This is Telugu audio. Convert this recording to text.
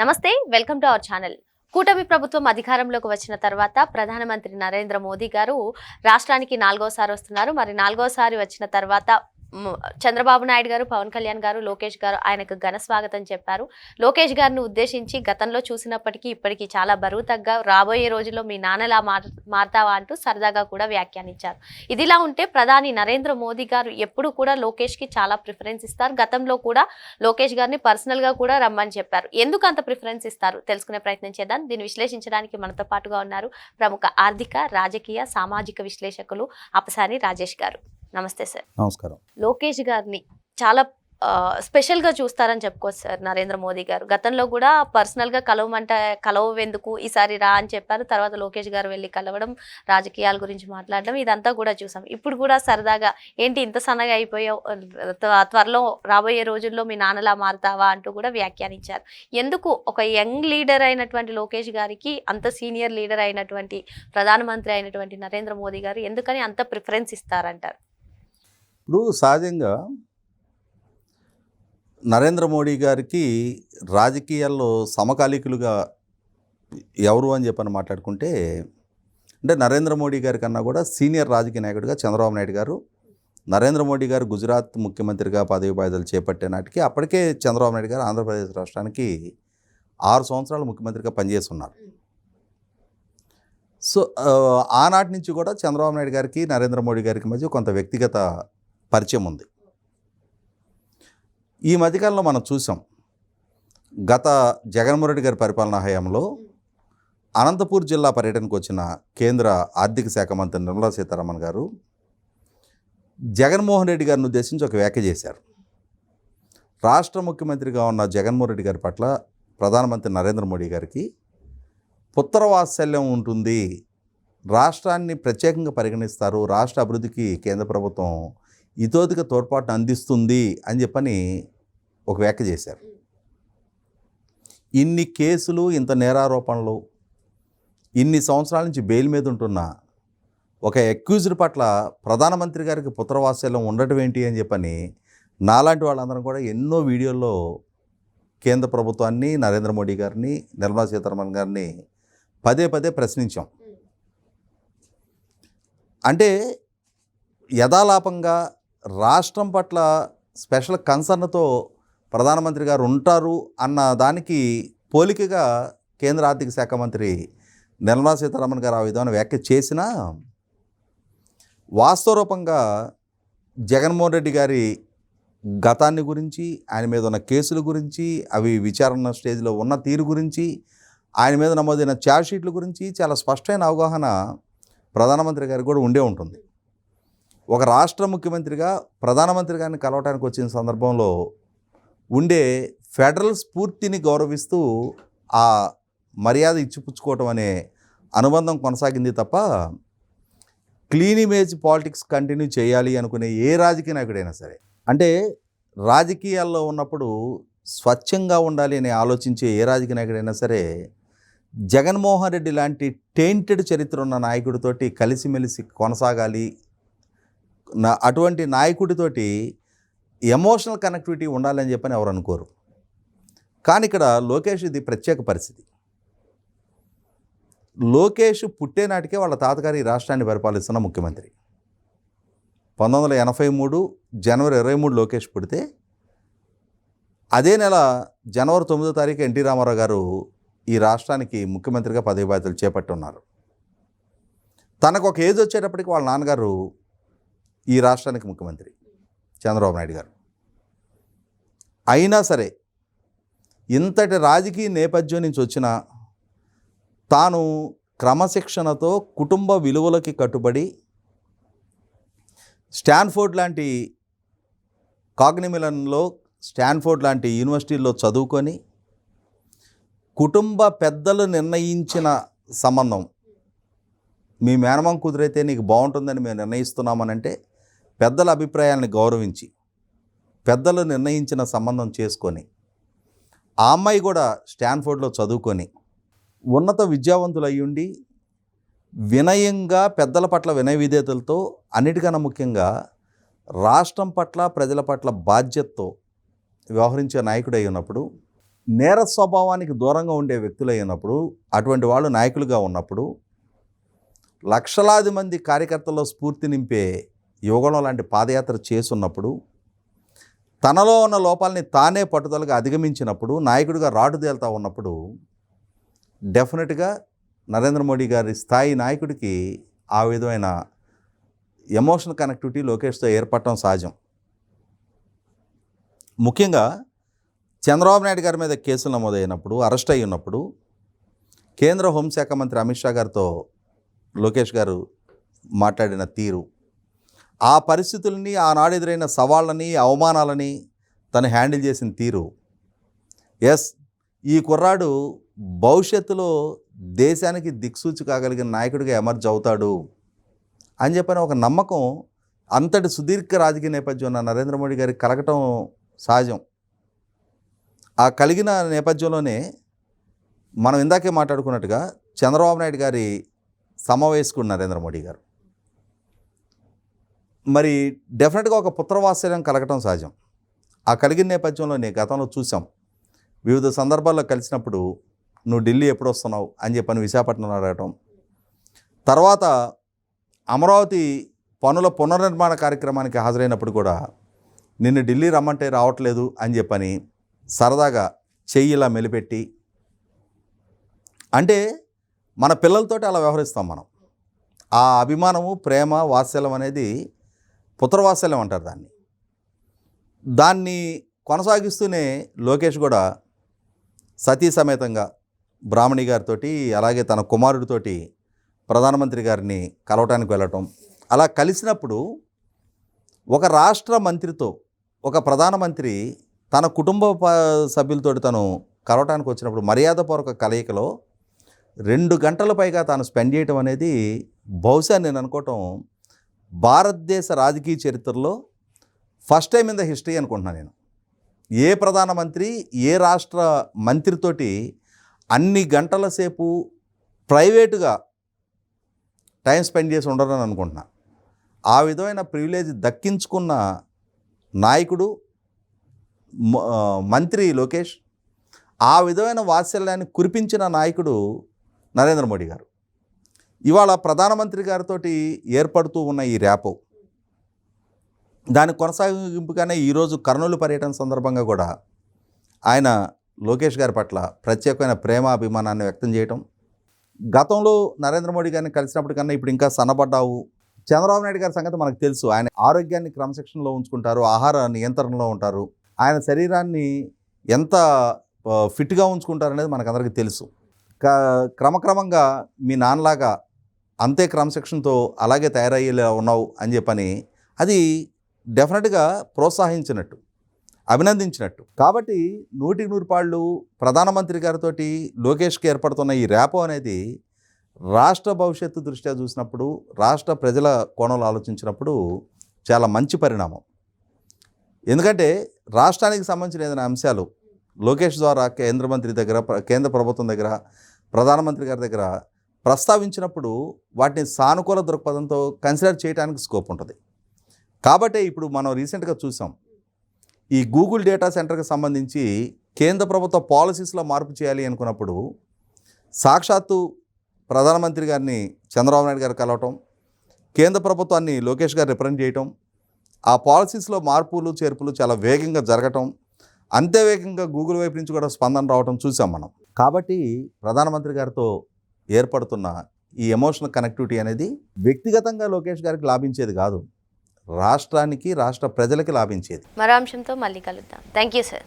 నమస్తే, వెల్కమ్ టు అవర్ ఛానల్. కూటమి ప్రభుత్వం అధికారంలోకి వచ్చిన తర్వాత ప్రధానమంత్రి నరేంద్ర మోదీ గారు రాష్ట్రానికి 4వ సారి వస్తున్నారు. మరి 4వ సారి వచ్చిన తర్వాత చంద్రబాబు నాయుడు గారు, పవన్ కళ్యాణ్ గారు, లోకేష్ గారు ఆయనకు ఘన స్వాగతం చెప్పారు. లోకేష్ గారిని ఉద్దేశించి గతంలో చూసినప్పటికీ ఇప్పటికీ చాలా బరువు తగ్గ, రాబోయే రోజుల్లో మీ నాన్నలా మారతావా అంటూ సరదాగా కూడా వ్యాఖ్యానించారు. ఇదిలా ఉంటే ప్రధాని నరేంద్ర మోదీ గారు ఎప్పుడు కూడా లోకేష్కి చాలా ప్రిఫరెన్స్ ఇస్తారు. గతంలో కూడా లోకేష్ గారిని పర్సనల్గా కూడా రమ్మని చెప్పారు. ఎందుకు అంత ప్రిఫరెన్స్ ఇస్తారు తెలుసుకునే ప్రయత్నం చేద్దాం. దీన్ని విశ్లేషించడానికి మనతో పాటుగా ఉన్నారు ప్రముఖ ఆర్థిక, రాజకీయ, సామాజిక విశ్లేషకులు అపసాని రాజేష్ గారు. నమస్తే సార్. నమస్కారం. లోకేష్ గారిని చాలా స్పెషల్గా చూస్తారని చెప్పుకోవచ్చు సార్ నరేంద్ర మోదీ గారు. గతంలో కూడా పర్సనల్గా కలవెందుకు ఈసారి రా అని చెప్పారు. తర్వాత లోకేష్ గారు వెళ్ళి కలవడం, రాజకీయాల గురించి మాట్లాడడం ఇదంతా కూడా చూసాం. ఇప్పుడు కూడా సరదాగా ఏంటి ఇంత సన్నగా అయిపోయావు, త్వరలో రాబోయే రోజుల్లో మీ నాన్నలా మారుతావా అంటూ కూడా వ్యాఖ్యానించారు. ఎందుకు ఒక యంగ్ లీడర్ అయినటువంటి లోకేష్ గారికి అంత సీనియర్ లీడర్ అయినటువంటి ప్రధానమంత్రి అయినటువంటి నరేంద్ర మోదీ గారు ఎందుకని అంత ప్రిఫరెన్స్ ఇస్తారంటారు? ఇప్పుడు సహజంగా నరేంద్ర మోడీ గారికి రాజకీయాల్లో సమకాలీకులుగా ఎవరు అని చెప్పని మాట్లాడుకుంటే, అంటే నరేంద్ర మోడీ గారి కన్నా కూడా సీనియర్ రాజకీయ నాయకుడిగా చంద్రబాబు నాయుడు గారు. నరేంద్ర మోడీ గారు గుజరాత్ ముఖ్యమంత్రిగా పదవి బాధ్యతలు చేపట్టే నాటికి అప్పటికే చంద్రబాబు నాయుడు గారు ఆంధ్రప్రదేశ్ రాష్ట్రానికి 6 సంవత్సరాలు ముఖ్యమంత్రిగా పనిచేస్తున్నారు. సో ఆనాటి నుంచి కూడా చంద్రబాబు నాయుడు గారికి నరేంద్ర మోడీ గారికి మధ్య కొంత వ్యక్తిగత పరిచయం ఉంది. ఈ మధ్యకాలంలో మనం చూసాం, గత జగన్మోహన్ రెడ్డి గారి పరిపాలనా హయాంలో అనంతపూర్ జిల్లా పర్యటనకు వచ్చిన కేంద్ర ఆర్థిక శాఖ మంత్రి నిర్మలా సీతారామన్ గారు జగన్మోహన్ రెడ్డి గారిని ఉద్దేశించి ఒక వ్యాఖ్య చేశారు. రాష్ట్ర ముఖ్యమంత్రిగా ఉన్న జగన్మోహన్ రెడ్డి గారి పట్ల ప్రధానమంత్రి నరేంద్ర మోడీ గారికి పుత్రవాత్సల్యం ఉంటుంది, రాష్ట్రాన్ని ప్రత్యేకంగా పరిగణిస్తారు, రాష్ట్ర అభివృద్ధికి కేంద్ర ప్రభుత్వం ఇతోధిక తోడ్పాటును అందిస్తుంది అని చెప్పని ఒక వ్యాఖ్య చేశారు. ఇన్ని కేసులు, ఇంత నేరారోపణలు, ఇన్ని సంవత్సరాల నుంచి బెయిల్ మీద ఉంటున్న ఒక అక్యూజ్డ్ పట్ల ప్రధానమంత్రి గారికి పుత్రవాత్సల్యం ఉండటం ఏంటి అని చెప్పని నాలాంటి వాళ్ళందరం కూడా ఎన్నో వీడియోల్లో కేంద్ర ప్రభుత్వాన్ని, నరేంద్ర మోడీ గారిని, నిర్మలా సీతారామన్ గారిని పదే పదే ప్రశ్నించాం. అంటే యథాలాపంగా రాష్ట్రం పట్ల స్పెషల్ కన్సర్న్తో ప్రధానమంత్రి గారు ఉంటారు అన్న దానికి పోలికగా కేంద్ర ఆర్థిక శాఖ మంత్రి నిర్మలా సీతారామన్ గారు ఆ విధమైన వ్యాఖ్య చేసినా, వాస్తవరూపంగా జగన్మోహన్ రెడ్డి గారి గతాన్ని గురించి, ఆయన మీద ఉన్న కేసుల గురించి, అవి విచారణ స్టేజ్లో ఉన్న తీరు గురించి, ఆయన మీద నమోదైన ఛార్జ్షీట్ల గురించి చాలా స్పష్టమైన అవగాహన ప్రధానమంత్రి గారికి కూడా ఉండే ఉంటుంది. ఒక రాష్ట్ర ముఖ్యమంత్రిగా ప్రధానమంత్రి గారిని కలవటానికి వచ్చిన సందర్భంలో ఉండే ఫెడరల్ స్ఫూర్తిని గౌరవిస్తూ ఆ మర్యాద ఇచ్చిపుచ్చుకోవటం అనే అనుబంధం కొనసాగింది తప్ప, క్లీన్ ఇమేజ్ పాలిటిక్స్ కంటిన్యూ చేయాలి అనుకునే ఏ రాజకీయ నాయకుడైనా సరే, అంటే రాజకీయాల్లో ఉన్నప్పుడు స్వచ్ఛంగా ఉండాలి అని ఆలోచించే ఏ రాజకీయ నాయకుడైనా సరే, జగన్మోహన్ రెడ్డి లాంటి టెయింటెడ్ చరిత్ర ఉన్న నాయకుడితోటి కలిసిమెలిసి కొనసాగాలి, అటువంటి నాయకుడితోటి ఎమోషనల్ కనెక్టివిటీ ఉండాలని చెప్పని ఎవరు అనుకోరు. కానీ ఇక్కడ లోకేష్ ఇది ప్రత్యేక పరిస్థితి. లోకేష్ పుట్టే నాటికే వాళ్ళ తాతగారి రాష్ట్రాన్ని పరిపాలిస్తున్న ముఖ్యమంత్రి. 1983 జనవరి 23 లోకేష్ పుడితే, అదే నెల జనవరి 9వ తారీఖు ఎన్టీ రామారావు గారు ఈ రాష్ట్రానికి ముఖ్యమంత్రిగా పదవి బాధ్యతలు చేపట్టున్నారు. తనకు ఒక ఏజ్ వచ్చేటప్పటికి వాళ్ళ నాన్నగారు ఈ రాష్ట్రానికి ముఖ్యమంత్రి చంద్రబాబు నాయుడు గారు. అయినా సరే ఇంతటి రాజకీయ నేపథ్యం నుంచి వచ్చిన తాను క్రమశిక్షణతో కుటుంబ విలువలకి కట్టుబడి స్టాన్ఫోర్డ్ లాంటి కాగ్నిమిలన్లో, స్టాన్ఫోర్డ్ లాంటి యూనివర్సిటీల్లో చదువుకొని కుటుంబ పెద్దలు నిర్ణయించిన సంబంధం, మీ మేనమామ కుదిరైతే నీకు బాగుంటుందని మేము నిర్ణయిస్తున్నామనంటే పెద్దల అభిప్రాయాలను గౌరవించి పెద్దలు నిర్ణయించిన సంబంధం చేసుకొని, ఆ అమ్మాయి కూడా స్టాన్ఫోర్డ్లో చదువుకొని ఉన్నత విద్యావంతులు అయ్యుండి వినయంగా పెద్దల పట్ల వినయ విధేయతలతో, అన్నిటికన్నా ముఖ్యంగా రాష్ట్రం పట్ల ప్రజల పట్ల బాధ్యతతో వ్యవహరించే నాయకుడై ఉన్నప్పుడు నేర స్వభావానికి దూరంగా ఉండే వ్యక్తులు అయినప్పుడు, అటువంటి వాళ్ళు నాయకులుగా ఉన్నప్పుడు, లక్షలాది మంది కార్యకర్తల్లో స్ఫూర్తి నింపే యువగణం లాంటి పాదయాత్ర చేసున్నప్పుడు, తనలో ఉన్న లోపాలని తానే పట్టుదలగా అధిగమించినప్పుడు, నాయకుడిగా రాటుదేలుతా ఉన్నప్పుడు, డెఫినెట్గా నరేంద్ర మోడీ గారి స్థాయి నాయకుడికి ఆ విధమైన ఎమోషనల్ కనెక్టివిటీ లోకేష్తో ఏర్పడటం సహజం. ముఖ్యంగా చంద్రబాబు నాయుడు గారి మీద కేసులు నమోదైనప్పుడు, అరెస్ట్ అయి ఉన్నప్పుడు, కేంద్ర హోంశాఖ మంత్రి అమిత్ షా గారితో లోకేష్ గారు మాట్లాడిన తీరు, ఆ పరిస్థితుల్ని, ఆనాడు ఎదురైన సవాళ్ళని, అవమానాలని తను హ్యాండిల్ చేసిన తీరు, ఎస్, ఈ కుర్రాడు భవిష్యత్తులో దేశానికి దిక్సూచి కాగలిగిన నాయకుడిగా ఎమర్జ్ అవుతాడు అని చెప్పిన ఒక నమ్మకం అంతటి సుదీర్ఘ రాజకీయ నేపథ్యం ఉన్న నరేంద్ర మోడీ గారికి కలగటం సహజం. ఆ కలిగిన నేపథ్యంలోనే మనం ఇందాకే మాట్లాడుకున్నట్టుగా చంద్రబాబు నాయుడు గారి సమవయస్కుడు నరేంద్ర మోడీ గారు. మరి డెఫినెట్గా ఒక పుత్రవాత్సల్యం కలగటం సహజం. ఆ కలిగిన నేపథ్యంలోనే గతంలో చూసాం, వివిధ సందర్భాల్లో కలిసినప్పుడు నువ్వు ఢిల్లీ ఎప్పుడు వస్తున్నావు అని చెప్పని విశాఖపట్నంలో అడగటం, తర్వాత అమరావతి పనుల పునర్నిర్మాణ కార్యక్రమానికి హాజరైనప్పుడు కూడా నిన్ను ఢిల్లీ రమ్మంటే రావట్లేదు అని చెప్పని సరదాగా చెయ్యిలా మెలిపెట్టి, అంటే మన పిల్లలతోటి అలా వ్యవహరిస్తాం మనం. ఆ అభిమానము, ప్రేమ, వాత్సల్యం అనేది పుత్రవాత్సల్యం అంటారు దాన్ని. దాన్ని కొనసాగిస్తూనే లోకేష్ కూడా సతీ సమేతంగా బ్రాహ్మణి గారితోటి, అలాగే తన కుమారుడితోటి ప్రధానమంత్రి గారిని కలవటానికి వెళ్ళటం, అలా కలిసినప్పుడు ఒక రాష్ట్ర మంత్రితో ఒక ప్రధానమంత్రి తన కుటుంబ సభ్యులతో తను కలవటానికి వచ్చినప్పుడు మర్యాదపూర్వక కలయికలో 2 గంటల పైగా తాను స్పెండ్ చేయటం అనేది బహుశా నేను అనుకోవటం భారతదేశ రాజకీయ చరిత్రలో first time in the history అనుకుంటున్నాను నేను. ఏ ప్రధానమంత్రి ఏ రాష్ట్ర మంత్రితోటి అన్ని గంటల సేపు ప్రైవేటుగా టైం స్పెండ్ చేసి ఉండరని అనుకుంటున్నా. ఆ విధమైన ప్రివిలేజ్ దక్కించుకున్న నాయకుడు మంత్రి లోకేష్, ఆ విధమైన వాత్సల్యాన్ని కురిపించిన నాయకుడు నరేంద్ర మోడీ గారు. ఇవాళ ప్రధానమంత్రి గారితో ఏర్పడుతూ ఉన్న ఈ ర్యాపో, దాని కొనసాగింపుగానే ఈరోజు కర్నూలు పర్యటన సందర్భంగా కూడా ఆయన లోకేష్ గారి పట్ల ప్రత్యేకమైన ప్రేమ, అభిమానాన్ని వ్యక్తం చేయటం, గతంలో నరేంద్ర మోడీ గారిని కలిసినప్పుడు కన్నా ఇప్పుడు ఇంకా సన్నబడ్డావు. చంద్రబాబు నాయుడు గారి సంగతి మనకు తెలుసు, ఆయన ఆరోగ్యాన్ని క్రమశిక్షణలో ఉంచుకుంటారు, ఆహార నియంత్రణలో ఉంటారు, ఆయన శరీరాన్ని ఎంత ఫిట్గా ఉంచుకుంటారు అనేది మనకందరికీ తెలుసు. క్రమక్రమంగా మీ నాన్నలాగా అంతే క్రమశిక్షణతో అలాగే తయారయ్యేలా ఉన్నావు అని చెప్పని అది డెఫినెట్గా ప్రోత్సహించినట్టు, అభినందించినట్టు. కాబట్టి 100% పాళ్ళు ప్రధానమంత్రి గారితో లోకేష్కి ఏర్పడుతున్న ఈ ర్యాపో అనేది రాష్ట్ర భవిష్యత్తు దృష్ట్యా చూసినప్పుడు, రాష్ట్ర ప్రజల కోణంలో ఆలోచించినప్పుడు చాలా మంచి పరిణామం. ఎందుకంటే రాష్ట్రానికి సంబంధించిన ఏదైనా అంశాలు లోకేష్ ద్వారా కేంద్ర మంత్రి దగ్గర, కేంద్ర ప్రభుత్వం దగ్గర, ప్రధానమంత్రి గారి దగ్గర ప్రస్తావించినప్పుడు వాటిని సానుకూల దృక్పథంతో కన్సిడర్ చేయడానికి స్కోప్ ఉంటుంది. కాబట్టి ఇప్పుడు మనం రీసెంట్గా చూసాం, ఈ గూగుల్ డేటా సెంటర్కి సంబంధించి కేంద్ర ప్రభుత్వ పాలసీస్లో మార్పు చేయాలి అనుకున్నప్పుడు సాక్షాత్తు ప్రధానమంత్రి గారిని చంద్రబాబు నాయుడు గారు కలవటం, కేంద్ర ప్రభుత్వాన్ని లోకేష్ గారు రిప్రజెంట్ చేయటం, ఆ పాలసీస్లో మార్పులు చేర్పులు చాలా వేగంగా జరగటం, అంతే వేగంగా గూగుల్ వైపు నుంచి కూడా స్పందన రావటం చూసాం మనం. కాబట్టి ప్రధానమంత్రి గారితో ఏర్పడుతున్న ఈ ఎమోషనల్ కనెక్టివిటీ అనేది వ్యక్తిగతంగా లోకేష్ గారికి లాభించేది కాదు, రాష్ట్రానికి, రాష్ట్ర ప్రజలకి లాభించేది. మరో అంశంతో మళ్ళీ కలుద్దాం. Thank you sir.